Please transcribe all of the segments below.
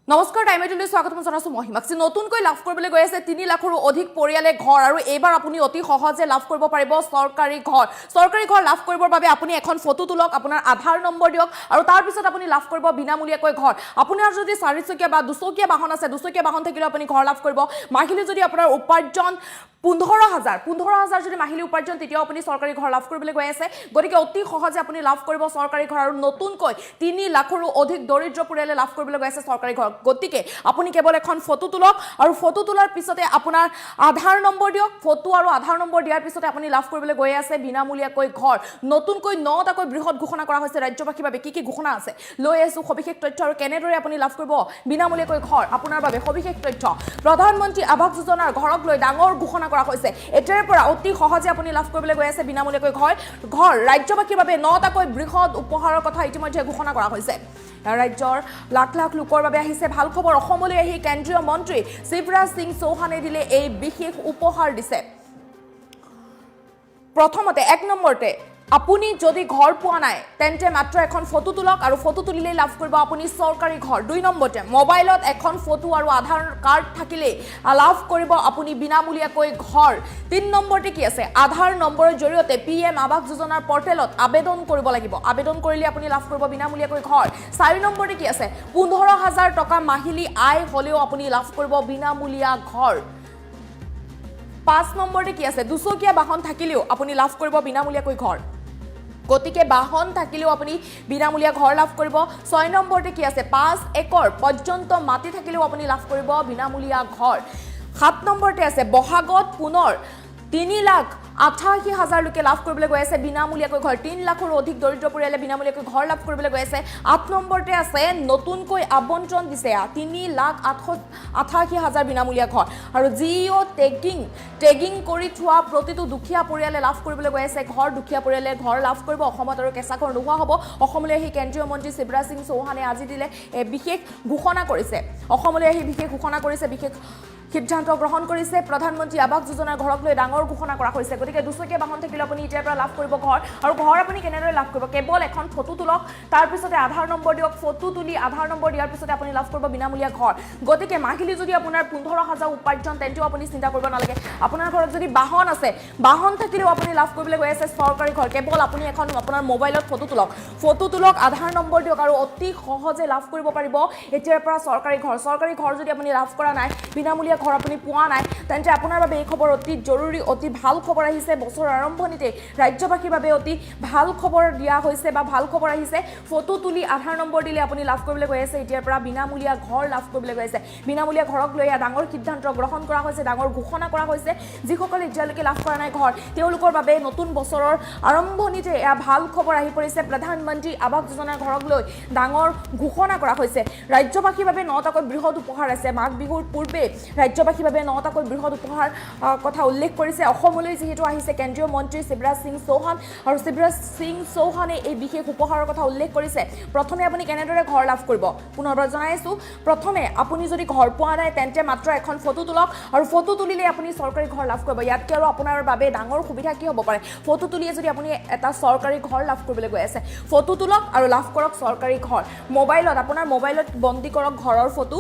নমস্কাৰ টাইমেটলৈ স্বাগতম জনাইছো মহিমাক্সি নতুনকৈ লাভ কৰিবলৈ গৈ আছে 3 লাখৰো অধিক পৰিয়ালে ঘৰ আৰু এইবাৰ আপুনি অতি সহজে লাভ কৰিব পাৰিব চৰকাৰী ঘৰ লাভ কৰিবৰ বাবে আপুনি এখন ফটো তুলক আপোনাৰ আধাৰ নম্বৰ দিয়ক আৰু তাৰ পিছত আপুনি লাভ কৰিব বিনামূলীয়াকৈ ঘৰ আপোনাৰ যদি 4 চকীয়া বা 2 চকীয়া বাহন আছে 2 চকীয়া বাহন থাকিলে আপুনি ঘৰ লাভ কৰিব মাহিলি যদি আপোনাৰ উপাৰ্জন 15000 যদি মাহিলি উপাৰ্জন তেতিয়াও আপুনি চৰকাৰী ঘৰ লাভ কৰিবলৈ গৈ আছে গতিকে অতি সহজে আপুনি লাভ কৰিব চৰকাৰী ঘৰ আৰু নতুনকৈ 3 লাখৰো অধিক দৰিদ্ৰ পৰিয়ালে লাভ কৰিবলৈ গৈ আছে চৰকাৰী ঘৰ গতিকে আপুনি কেৱল এখন ফটো তুলক আৰু ফটো তোলাৰ পিছতে আপোনাৰ আধাৰ নম্বৰ দিয়ক ফটো আৰু আধাৰ নম্বৰ দিয়াৰ পিছতে আপুনি লাভ কৰিবলৈ গৈ আছে বিনামূলীয়াকৈ ঘৰ নতুনকৈ 9টাকৈ বৃহৎ ঘোষণা কৰা হৈছে ৰাজ্যবাসীৰ বাবে কি ঘোষণা আছে লৈ আছো সবিশেষ তথ্য আৰু কেনেদৰে আপুনি লাভ কৰিব বিনামূলীয়াকৈ ঘৰ আপোনাৰ বাবে সবিশেষ তথ্য প্ৰধানমন্ত্ৰী আৱাস যোজনাৰ ঘৰক লৈ ডাঙৰ ঘোষণা কৰা হৈছে এতিয়াৰ পৰা অতি সহজে আপুনি লাভ কৰিবলৈ গৈ আছে বিনামূলীয়াকৈ ঘৰ ৰাজ্যবাসীৰ বাবে 9টাকৈ বৃহৎ উপহাৰৰ কথা ইতিমধ্যে ঘোষণা কৰা হৈছে ৰাজ্যৰ লাখ লাখ লোকৰ বাবে আহিছে ভাল খবৰ অসমলৈ আহি কেন্দ্ৰীয় মন্ত্ৰী শিৱৰাজ সিং চৌহানে দিলে এই বিশেষ উপহাৰ দিছে প্ৰথমতে 1 নম্বৰতে আপুনি যদি ঘৰ পোৱা নাই তেন্তে মাত্ৰ এখন ফটো তুলক আৰু ফটো তুলিলে লাভ কৰিব আপুনি চৰকাৰী ঘৰ 2 নম্বৰতে মোবাইলত এখন ফটো আৰু আধাৰ কাৰ্ড থাকিলে লাভ কৰিব আপুনি বিনামূলীয়াকৈ ঘৰ 3 নম্বৰতে কি আছে আধাৰ নম্বৰৰ জৰিয়তে পিএম আৱাস যোজনাৰ পৰ্টেলত আবেদন কৰিব লাগিব আবেদন কৰিলে আপুনি লাভ কৰিব বিনামূলীয়াকৈ ঘৰ 4 নম্বৰতে কি আছে 15000 টকা মাহিলি আয় হলেও আপুনি লাভ কৰিব বিনামূলীয়া ঘৰ 5 নম্বৰতে কি আছে 2 চকীয়া বাহন থাকিলেও আপুনি লাভ কৰিব বিনামূলীয়াকৈ ঘৰ গতিকে বাহন থাকিলেও আপুনি বিনামূলীয়া ঘৰ লাভ কৰিব 6 নম্বৰতে কি আছে 5 একর পৰ্যন্ত মাটি থাকিলেও আপুনি লাভ কৰিব বিনামূলীয়া ঘৰ 7 নম্বৰতে আছে বহাগত পুনৰ 3,88,000 লোকে লাভ কৰিবলৈ গৈ আছে বিনামূলীয়াকৈ ঘৰ 3 লাখৰো অধিক দৰিদ্ৰ পৰিয়ালে বিনামূলীয়াকৈ ঘৰ লাভ কৰিবলৈ গৈ আছে 8 নম্বৰতে আছে নতুনকৈ আবণ্টন দিছে 3,88,000 বিনামূলীয়া ঘৰ আৰু জিঅ টেগিং কৰি থোৱা প্ৰতিটো দুখীয়া পৰিয়ালে লাভ কৰিবলৈ গৈ আছে ঘৰ দুখীয়া পৰিয়ালে ঘৰ লাভ কৰিব অসমত আৰু কেঁচা ঘৰ নোহোৱা হ'ব অসমলৈ আহি কেন্দ্ৰীয় মন্ত্ৰী শিৱৰাজ সিং চৌহানে আজি দিলে বিশেষ ঘোষণা কৰিছে অসমলৈ আহি বিশেষ ঘোষণা কৰিছে বিশেষ সিদ্ধান্ত গ্ৰহণ কৰিছে প্ৰধানমন্ত্ৰী আৱাস যোজনাৰ ঘৰক লৈ ডাঙৰ ঘোষণা কৰা হৈছে গতিকে 2 চকীয়া বাহন থাকিলে আপুনি এতিয়াৰ পৰা লাভ কৰিব ঘৰ আৰু ঘৰ আপুনি কেনেদৰে লাভ কৰিব কেৱল এখন ফটো তুলক তাৰ পিছতে আধাৰ নম্বৰ দিয়ক ফটো তুলি আধাৰ নম্বৰ দিয়াৰ পিছতে আপুনি লাভ কৰিব বিনামূলীয়া ঘৰ গতিকে মাহিলি যদি আপোনাৰ 15000 উপাৰ্জন তেন্তেও আপুনি চিন্তা কৰিব নালাগে আপোনাৰ ঘৰত যদি বাহন আছে বাহন থাকিলেও আপুনি লাভ কৰিবলৈ গৈ আছে চৰকাৰী ঘৰ কেৱল আপুনি এখন আপোনাৰ মোবাইলত ফটো তুলক আধাৰ নম্বৰ দিয়ক আৰু অতি সহজে লাভ কৰিব পাৰিব এতিয়াৰ পৰা চৰকাৰী ঘৰ যদি আপুনি লাভ কৰা নাই বিনামূলীয়া ঘৰ আপুনি পোৱা নাই তেন্তে আপোনাৰ বাবে এই খবৰ অতি জৰুৰী অতি ভাল খবৰ আহিছে বছৰ আৰম্ভণিতে ৰাজ্যবাসীৰ বাবে অতি ভাল খবৰ দিয়া হৈছে বা ভাল খবৰ আহিছে ফটো তুলি আধাৰ নম্বৰ দিলে আপুনি লাভ কৰিবলৈ গৈ আছে এতিয়াৰ পৰা বিনামূলীয়া ঘৰ লাভ কৰিবলৈ গৈ আছে বিনামূলীয়া ঘৰক লৈ ডাঙৰ সিদ্ধান্ত গ্ৰহণ কৰা হৈছে ডাঙৰ ঘোষণা কৰা হৈছে যিসকলে এতিয়ালৈকে লাভ কৰা নাই ঘৰ তেওঁলোকৰ বাবে নতুন বছৰৰ আৰম্ভণিতে এয়া ভাল খবৰ আহি পৰিছে প্ৰধানমন্ত্ৰী আৱাস যোজনাৰ ঘৰক লৈ ডাঙৰ ঘোষণা কৰা হৈছে ৰাজ্যবাসীৰ বাবে 9টাকৈ বৃহৎ উপহাৰ আছে মাঘ বিহুৰ পূৰ্বে ৰাজ্যবাসীৰ বাবে 9টাকৈ বৃহৎ উপহাৰ কথা উল্লেখ কৰিছে অসমলৈ যেহেতু আহিছে কেন্দ্ৰীয় মন্ত্ৰী শিৱৰাজ সিং চৌহান আৰু শিৱৰাজ সিং চৌহানে এই বিশেষ উপহাৰৰ কথা উল্লেখ কৰিছে প্ৰথমে আপুনি কেনেদৰে ঘৰ লাভ কৰিব পুনৰবাৰ জনাইছো প্ৰথমে আপুনি যদি ঘৰ পোৱা নাই তেন্তে মাত্ৰ এখন ফটো তুলক আৰু ফটো তুলিলে আপুনি চৰকাৰী ঘৰ লাভ কৰিব ইয়াতকৈ আৰু আপোনাৰ বাবে ডাঙৰ সুবিধা কি হ'ব পাৰে ফটো তুলিয়ে যদি আপুনি এটা চৰকাৰী ঘৰ লাভ কৰিবলৈ গৈ আছে ফটো তুলক আৰু লাভ কৰক চৰকাৰী ঘৰ আপোনাৰ মোবাইলত বন্দী কৰক ঘৰৰ ফটো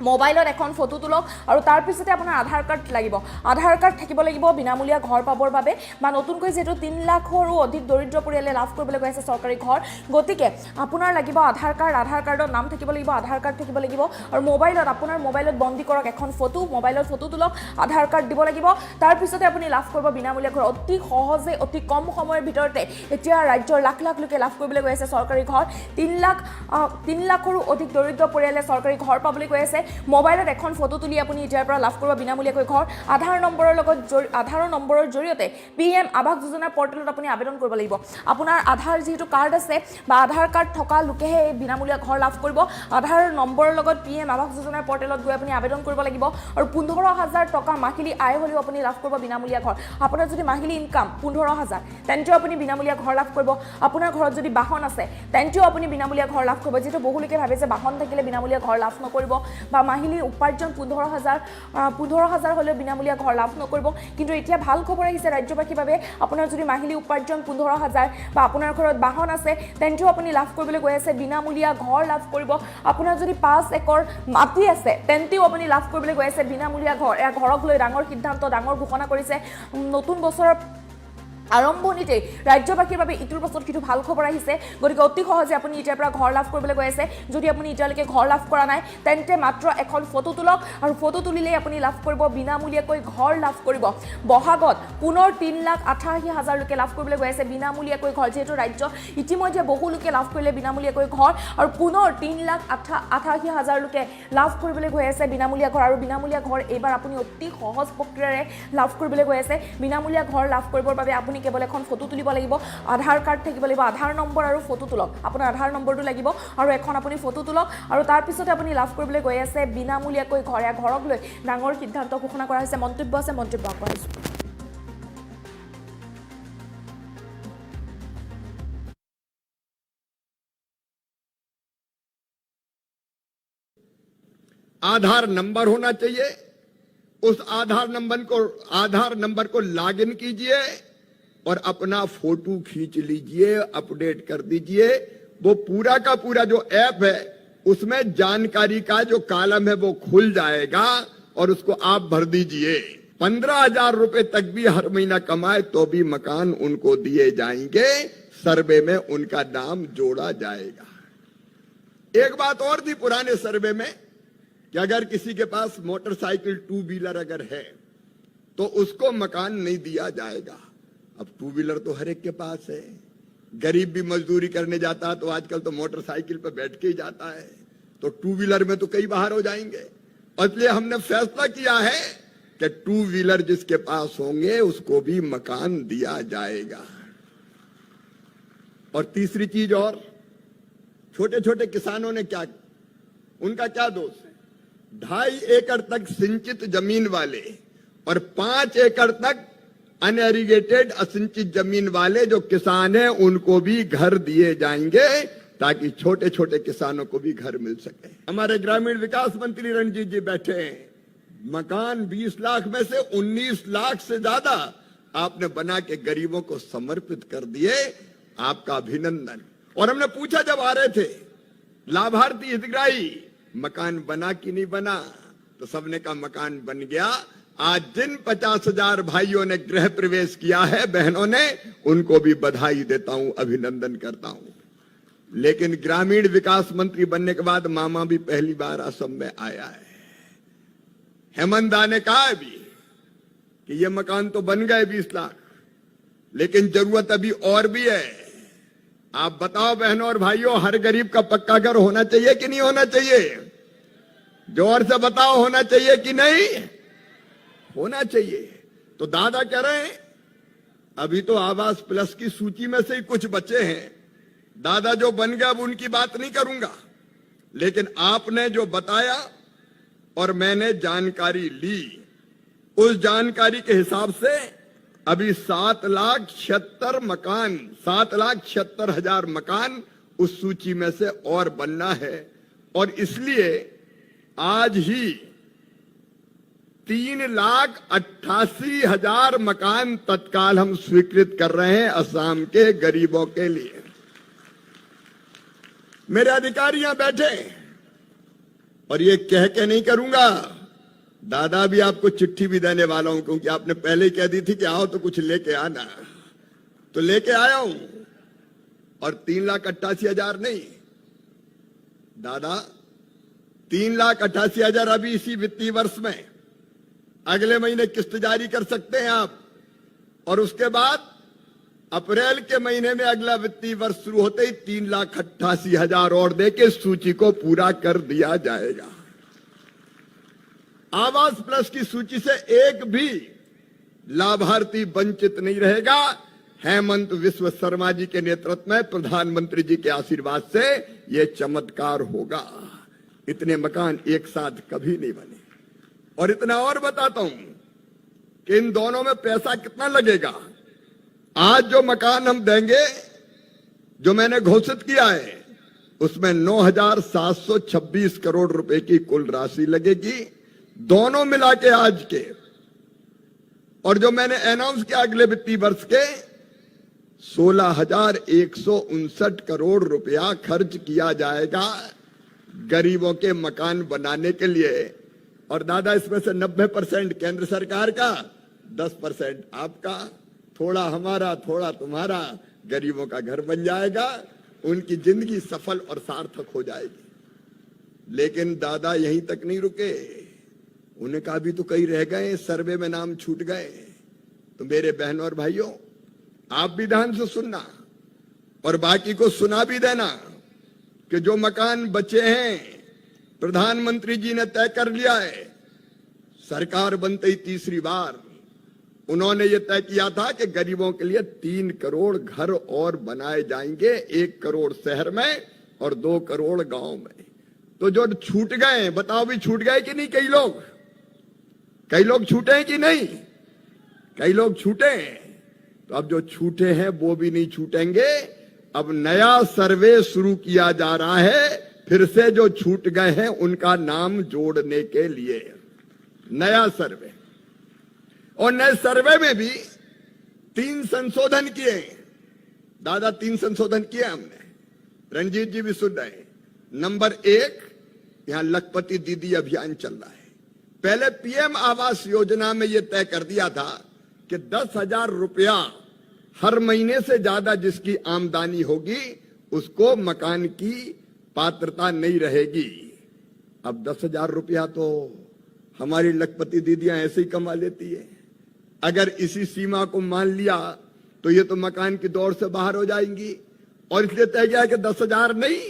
মোবাইলত এখন ফটো তুলক আৰু তাৰ পিছতে আপোনাৰ আধাৰ কাৰ্ড লাগিব আধাৰ কাৰ্ড থাকিব লাগিব বিনামূলীয়া ঘৰ পাবৰ বাবে বা নতুনকৈ যেটো 3 লাখৰো অধিক দৰিদ্ৰ পৰিয়ালে লাভ কৰিবলৈ গৈ আছে চৰকাৰী ঘৰ গতিকে আপোনাৰ লাগিব আধাৰ কাৰ্ডৰ নাম থাকিব লাগিব আধাৰ কাৰ্ড থাকিব লাগিব আৰু আপোনাৰ মোবাইলত বন্দী কৰক এখন ফটো মোবাইলত ফটো তুলক আধাৰ কাৰ্ড দিব লাগিব তাৰ পিছতে আপুনি লাভ কৰিব বিনামূলীয়া ঘৰ অতি সহজে অতি কম সময়ৰ ভিতৰতে এতিয়া ৰাজ্যৰ লাখ লাখ লোকে লাভ কৰিবলৈ গৈ আছে চৰকাৰী ঘৰ 3 লাখৰো অধিক দৰিদ্ৰ পৰিয়ালে চৰকাৰী ঘৰ পাবলৈ গৈ আছে মোবাইলত এখন ফটো তুলি আপুনি এতিয়াৰ পৰা লাভ কৰিব বিনামূলীয়াকৈ ঘৰ আধাৰ নম্বৰৰ জৰিয়তে পিএম আৱাস যোজনাৰ পৰ্টেলত আপুনি আবেদন কৰিব লাগিব আপোনাৰ আধাৰ যেহেতু কাৰ্ড আছে বা আধাৰ কাৰ্ড থকা লোকেহে বিনামূলীয়া ঘৰ লাভ কৰিব আধাৰ নম্বৰৰ লগত পিএম আৱাস যোজনাৰ পৰ্টেলত গৈ আপুনি আবেদন কৰিব লাগিব আৰু 15000 টকা মাহিলি আয় হলেও আপুনি লাভ কৰিব বিনামূলীয়া ঘৰ আপোনাৰ যদি মাহিলি ইনকাম 15000 তেন্তেও আপুনি বিনামূলীয়া ঘৰ লাভ কৰিব আপোনাৰ ঘৰত যদি বাহন আছে তেন্তেও আপুনি বিনামূলীয়া ঘৰ লাভ কৰিব যেটো বহুলোকে ভাবে যে বাহন থাকিলে বিনামূলীয়া ঘৰ লাভ নকৰিব বা মাহিলী উপাৰ্জন 15,000 হ'লেও বিনামূলীয়া ঘৰ লাভ নকৰিব। কিন্তু এতিয়া ভাল খবৰ আহিছে ৰাজ্যবাসীৰ বাবে, আপোনাৰ যদি মাহিলী উপাৰ্জন 15,000 বা আপোনাৰ ঘৰত বাহন আছে তেন্তেও আপুনি লাভ কৰিবলৈ গৈ আছে বিনামূলীয়া ঘৰ লাভ কৰিব। আপোনাৰ যদি 5 একৰ মাটি আছে তেন্তেও আপুনি লাভ কৰিবলৈ গৈ আছে বিনামূলীয়া ঘৰ। এয়া ঘৰক লৈ ডাঙৰ সিদ্ধান্ত, ডাঙৰ ঘোষণা কৰিছে নতুন বছৰৰ আৰম্ভণিতে ৰাজ্যবাসীৰ বাবে ইটোৰ পাছত সিটো ভাল খবৰ আহিছে। গতিকে অতি সহজে আপুনি এতিয়াৰ পৰা ঘৰ লাভ কৰিবলৈ গৈ আছে। যদি আপুনি এতিয়ালৈকে ঘৰ লাভ কৰা নাই তেন্তে মাত্ৰ এখন ফটো তোলক আৰু ফটো তুলিলেই আপুনি লাভ কৰিব বিনামূলীয়াকৈ ঘৰ লাভ কৰিব। বহাগত পুনৰ 3,88,000 লোকে লাভ কৰিবলৈ গৈ আছে বিনামূলীয়াকৈ ঘৰ। যিহেতু ৰাজ্য ইতিমধ্যে বহু লোকে লাভ কৰিলে বিনামূলীয়াকৈ ঘৰ আৰু পুনৰ 3,88,000 লোকে লাভ কৰিবলৈ গৈ আছে বিনামূলীয়া ঘৰ। আৰু বিনামূলীয়া ঘৰ এইবাৰ আপুনি অতি সহজ প্ৰক্ৰিয়াৰে লাভ কৰিবলৈ গৈ আছে। বিনামূলীয়া ঘৰ লাভ কৰিবৰ বাবে আপুনি কেৱল এখন ফটো তুলিব লাগিব, আধাৰ কাৰ্ড থাকিব লাগিব, আধাৰ নম্বৰ আৰু ফটো তোলক। আপোনাৰ আধাৰ নম্বৰটো লাগিব আৰু এখন আপুনি ফটো তোলক আৰু তাৰ পিছতে আপুনি লাভ কৰিবলৈ গৈ আছে বিনামূলীয়াকৈ ঘৰ। ঘৰক লৈ ডাঙৰ সিদ্ধান্ত ঘোষণা কৰা হৈছে। মন্তব্য আছে, মন্তব্য আগবঢ়াইছোঁ। आधार नंबर होना चाहिए, उस आधार नंबर को लॉगिन कीजिए और अपना फोटो खींच लीजिए, अपडेट कर दीजिए। वो पूरा का पूरा जो ऐप है उसमें जानकारी का जो कॉलम है वो खुल जाएगा और उसको आप भर दीजिए। 15,000 रुपए तक भी हर महीना कमाए तो भी मकान उनको दिए जाएंगे, सर्वे में उनका नाम जोड़ा जाएगा। एक बात और थी पुराने सर्वे में कि अगर किसी के पास मोटरसाइकिल 2 व्हीलर अगर है तो उसको मकान नहीं दिया जाएगा। अब 2 व्हीलर तो हर एक के पास है, गरीब भी मजदूरी करने जाता है तो आजकल तो मोटरसाइकिल पर बैठ के ही जाता है, तो 2 व्हीलर में तो कई बाहर हो जाएंगे। इसलिए हमने फैसला किया है कि 2 व्हीलर जिसके पास होंगे उसको भी मकान दिया जाएगा। और तीसरी चीज, और छोटे छोटे किसानों ने क्या, उनका क्या दोष है? 2.5 एकड़ तक सिंचित जमीन वाले और 5 एकड़ तक अनएरिगेटेड असिंचित जमीन वाले जो किसान हैं उनको भी घर दिए जाएंगे ताकि छोटे छोटे किसानों को भी घर मिल सके। हमारे ग्रामीण विकास मंत्री रणजीत जी बैठे हैं। मकान 20 लाख में से 19 लाख से ज्यादा आपने बना के गरीबों को समर्पित कर दिए, आपका अभिनंदन। और हमने पूछा जब आ रहे थे लाभार्थी हितग्राही मकान बना कि नहीं बना, तो सबने कहा मकान बन गया। आज जिन 50,000 भाइयों ने गृह प्रवेश किया है, बहनों ने, उनको भी बधाई देता हूं, अभिनंदन करता हूं। लेकिन ग्रामीण विकास मंत्री बनने के बाद मामा भी पहली बार असम में आया है। हेमंत दा ने कहा अभी कि ये मकान तो बन गए 20 लाख, लेकिन जरूरत अभी और भी है। आप बताओ बहनों और भाइयों, हर गरीब का पक्का घर होना चाहिए कि नहीं होना चाहिए? जोर से बताओ, होना चाहिए कि नहीं होना चाहिए? तो दादा कह रहे हैं अभी तो आवास प्लस की सूची में से ही कुछ बचे हैं। दादा जो बन गया अब उनकी बात नहीं करूंगा, लेकिन आपने जो बताया और मैंने जानकारी ली, उस जानकारी के हिसाब से अभी 7,76,000 मकान उस सूची में से और बनना है। और इसलिए आज ही 3,88,000 मकान तत्काल हम स्वीकृत कर रहे हैं असम के गरीबों के लिए। मेरे अधिकारी यहां बैठे और ये कह के नहीं करूंगा, दादा भी आपको चिट्ठी भी देने वाला हूं, क्योंकि आपने पहले ही कह दी थी कि आओ तो कुछ लेके आना, तो लेके आया हूं। और 3,88,000 नहीं दादा, 3,88,000 अभी इसी वित्तीय वर्ष में, अगले महीने किस्त जारी कर सकते हैं आप, और उसके बाद अप्रैल के महीने में अगला वित्तीय वर्ष शुरू होते ही 3,88,000 और देके सूची को पूरा कर दिया जाएगा। आवास प्लस की सूची से एक भी लाभार्थी वंचित नहीं रहेगा। हेमंत विश्व शर्मा जी के नेतृत्व में प्रधानमंत्री जी के आशीर्वाद से यह चमत्कार होगा। इतने मकान एक साथ कभी नहीं बने। और इतना और बताता हूं कि इन दोनों में पैसा कितना लगेगा। आज जो मकान हम देंगे, जो मैंने घोषित किया है, उसमें 9,726 करोड़ रुपए की कुल राशि लगेगी, दोनों मिला के आज के। और जो मैंने अनाउंस किया अगले वित्तीय वर्ष के 16,159 करोड़ रुपया खर्च किया जाएगा गरीबों के मकान बनाने के लिए। और दादा, इसमें से 90% केंद्र सरकार का, 10% आपका, थोड़ा हमारा थोड़ा तुम्हारा, गरीबों का घर बन जाएगा, उनकी जिंदगी सफल और सार्थक हो जाएगी। लेकिन दादा यहीं तक नहीं रुके, उन्हें कहा भी तो कई रह गए, सर्वे में नाम छूट गए। तो मेरे बहनों और भाइयों, आप भी ध्यान से सुनना और बाकी को सुना भी देना कि जो मकान बचे हैं प्रधानमंत्री जी ने तय कर लिया है। सरकार बनते ही तीसरी बार उन्होंने ये तय किया था कि गरीबों के लिए 3 करोड़ घर और बनाए जाएंगे, 1 करोड़ शहर में और 2 करोड़ गांव में। तो जो छूट गए, बताओ भी छूट गए कि नहीं? कई लोग छूटे हैं कि नहीं? कई लोग छूटे हैं। तो अब जो छूटे हैं वो भी नहीं छूटेंगे। अब नया सर्वे शुरू किया जा रहा है, फिर से जो छूट गए हैं उनका नाम जोड़ने के लिए नया सर्वे। और नए सर्वे में भी 3 संशोधन किए हैं दादा, 3 संशोधन किए हमने। रणजीत जी भी सुन रहे हैं। नंबर 1, यहां लखपति दीदी अभियान चल रहा है। पहले पीएम आवास योजना में यह तय कर दिया था कि 10,000 रुपया हर महीने से ज्यादा जिसकी आमदनी होगी उसको मकान की पात्रता नहीं रहेगी। अब 10,000 रुपया तो हमारी लखपति दीदियां ऐसे ही कमा लेती है। अगर इसी सीमा को मान लिया तो ये तो मकान की दौड़ से बाहर हो जाएंगी। और इसलिए तय किया कि 10,000 नहीं,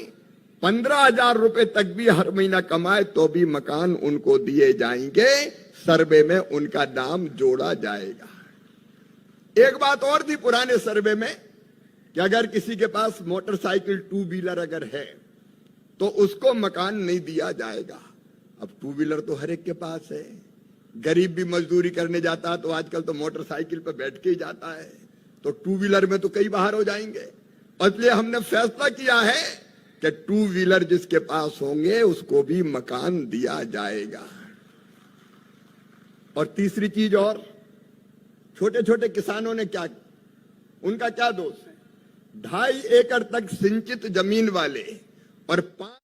15,000 रुपए तक भी हर महीना कमाए तो भी मकान उनको दिए जाएंगे, सर्वे में उनका नाम जोड़ा जाएगा। एक बात और थी पुराने सर्वे में कि अगर किसी के पास मोटरसाइकिल 2 व्हीलर अगर है तो उसको मकान नहीं दिया जाएगा। अब 2 व्हीलर तो हर एक के पास है। गरीब भी मजदूरी करने जाता है तो आजकल तो मोटरसाइकिल पर बैठ के ही जाता है, तो 2 व्हीलर में तो कई बाहर हो जाएंगे। इसलिए हमने फैसला किया है कि 2 व्हीलर जिसके पास होंगे उसको भी मकान दिया जाएगा। और तीसरी चीज, और छोटे छोटे किसानों ने क्या, उनका क्या दोष है? 2.5 एकड़ तक सिंचित जमीन वाले और 5